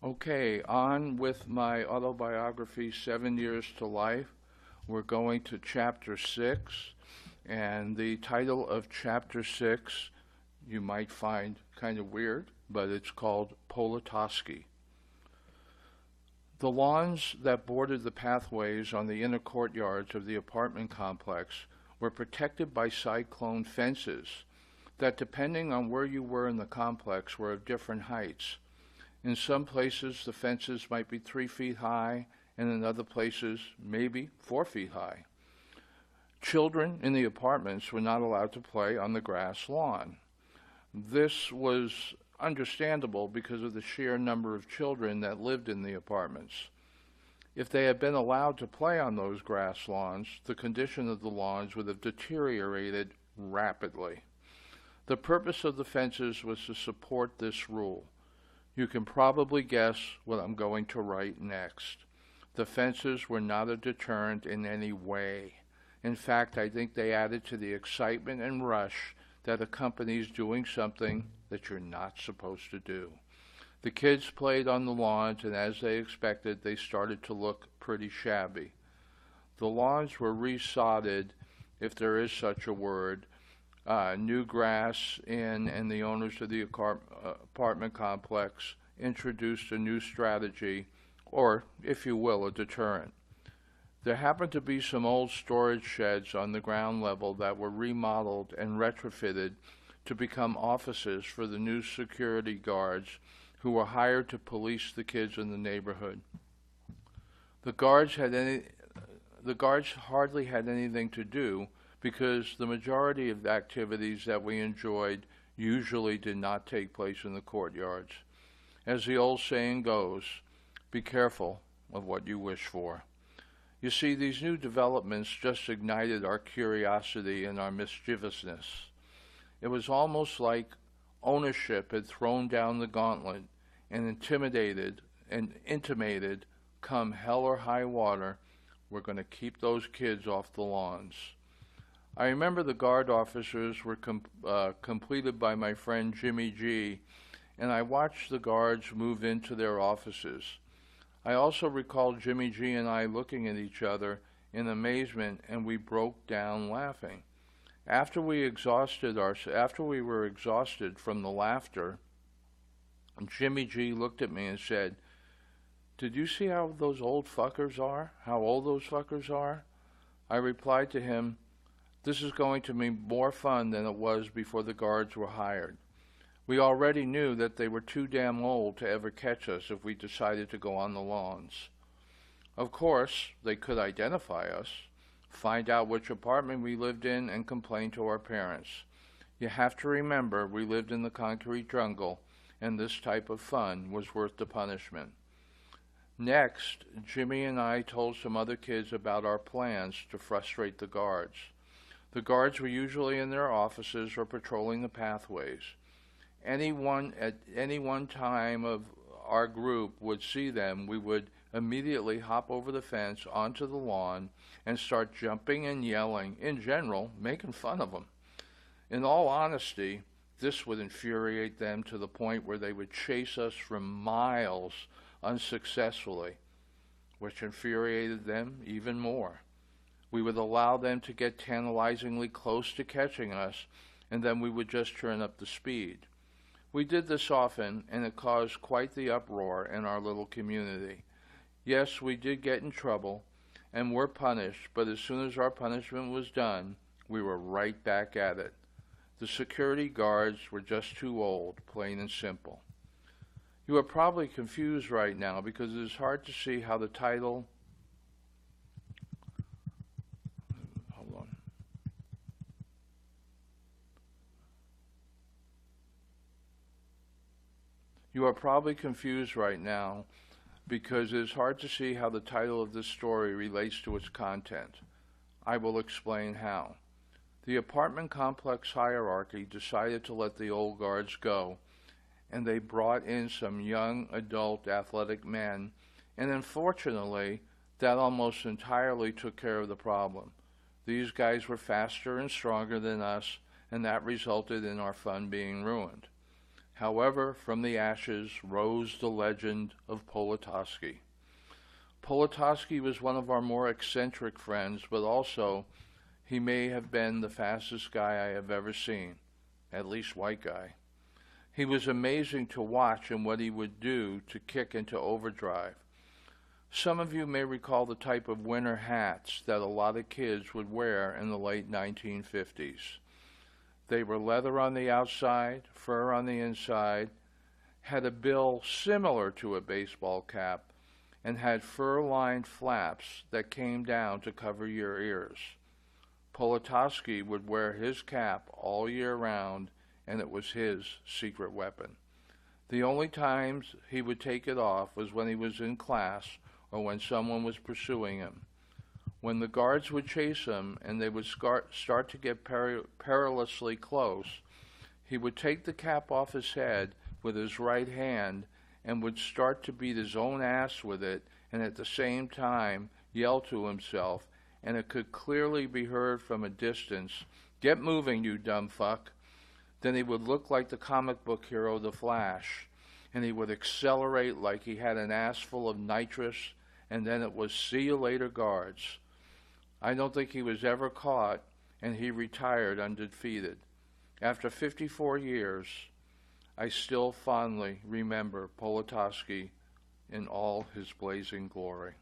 Okay, on with my autobiography, 7 Years to Life. We're going to chapter 6, and the title of chapter 6 you might find kind of weird, but it's called Politosky. The lawns that bordered the pathways on the inner courtyards of the apartment complex were protected by cyclone fences that, depending on where you were in the complex, were of different heights. In some places, the fences might be 3 feet high, and in other places, maybe 4 feet high. Children in the apartments were not allowed to play on the grass lawn. This was understandable because of the sheer number of children that lived in the apartments. If they had been allowed to play on those grass lawns, the condition of the lawns would have deteriorated rapidly. The purpose of the fences was to support this rule. You can probably guess what I'm going to write next. The fences were not a deterrent in any way. In fact, I think they added to the excitement and rush that accompanies doing something that you're not supposed to do. The kids played on the lawns, and as they expected, they started to look pretty shabby. The lawns were resodded, if there is such a word, new grass in, and the owners of the apartment complex introduced a new strategy, or, if you will, a deterrent. There happened to be some old storage sheds on the ground level that were remodeled and retrofitted to become offices for the new security guards who were hired to police the kids in the neighborhood. The guards hardly had anything to do because the majority of the activities that we enjoyed usually did not take place in the courtyards. As the old saying goes, be careful of what you wish for. You see, these new developments just ignited our curiosity and our mischievousness. It was almost like ownership had thrown down the gauntlet and intimated, come hell or high water, we're going to keep those kids off the lawns. I remember the guard officers were completed by my friend Jimmy G, and I watched the guards move into their offices. I also recall Jimmy G and I looking at each other in amazement, and we broke down laughing. After we were exhausted from the laughter, Jimmy G looked at me and said, "Did you see how those old fuckers are? How old those fuckers are?" I replied to him, "This is going to be more fun than it was before the guards were hired. We already knew that they were too damn old to ever catch us if we decided to go on the lawns. Of course, they could identify us, find out which apartment we lived in, and complain to our parents. You have to remember we lived in the concrete jungle, and this type of fun was worth the punishment." Next, Jimmy and I told some other kids about our plans to frustrate the guards. The guards were usually in their offices or patrolling the pathways. At any one time of our group would see them, we would immediately hop over the fence onto the lawn and start jumping and yelling, in general, making fun of them. In all honesty, this would infuriate them to the point where they would chase us for miles unsuccessfully, which infuriated them even more. We would allow them to get tantalizingly close to catching us, and then we would just turn up the speed. We did this often, and it caused quite the uproar in our little community. Yes, we did get in trouble, and were punished, but as soon as our punishment was done, we were right back at it. The security guards were just too old, plain and simple. You are probably confused right now because it is hard to see how the title You are probably confused right now because it is hard to see how the title of this story relates to its content. I will explain how. The apartment complex hierarchy decided to let the old guards go, and they brought in some young adult athletic men, and unfortunately, that almost entirely took care of the problem. These guys were faster and stronger than us, and that resulted in our fun being ruined. However, from the ashes rose the legend of Politosky. Politosky was one of our more eccentric friends, but also he may have been the fastest guy I have ever seen, at least white guy. He was amazing to watch and what he would do to kick into overdrive. Some of you may recall the type of winter hats that a lot of kids would wear in the late 1950s. They were leather on the outside, fur on the inside, had a bill similar to a baseball cap, and had fur-lined flaps that came down to cover your ears. Politosky would wear his cap all year round, and it was his secret weapon. The only times he would take it off was when he was in class or when someone was pursuing him. When the guards would chase him and they would start to get perilously close, he would take the cap off his head with his right hand and would start to beat his own ass with it, and at the same time yell to himself, and it could clearly be heard from a distance, "Get moving, you dumb fuck." Then he would look like the comic book hero The Flash, and he would accelerate like he had an ass full of nitrous, and then it was "See you later, guards." I don't think he was ever caught, and he retired undefeated. After 54 years, I still fondly remember Politosky in all his blazing glory.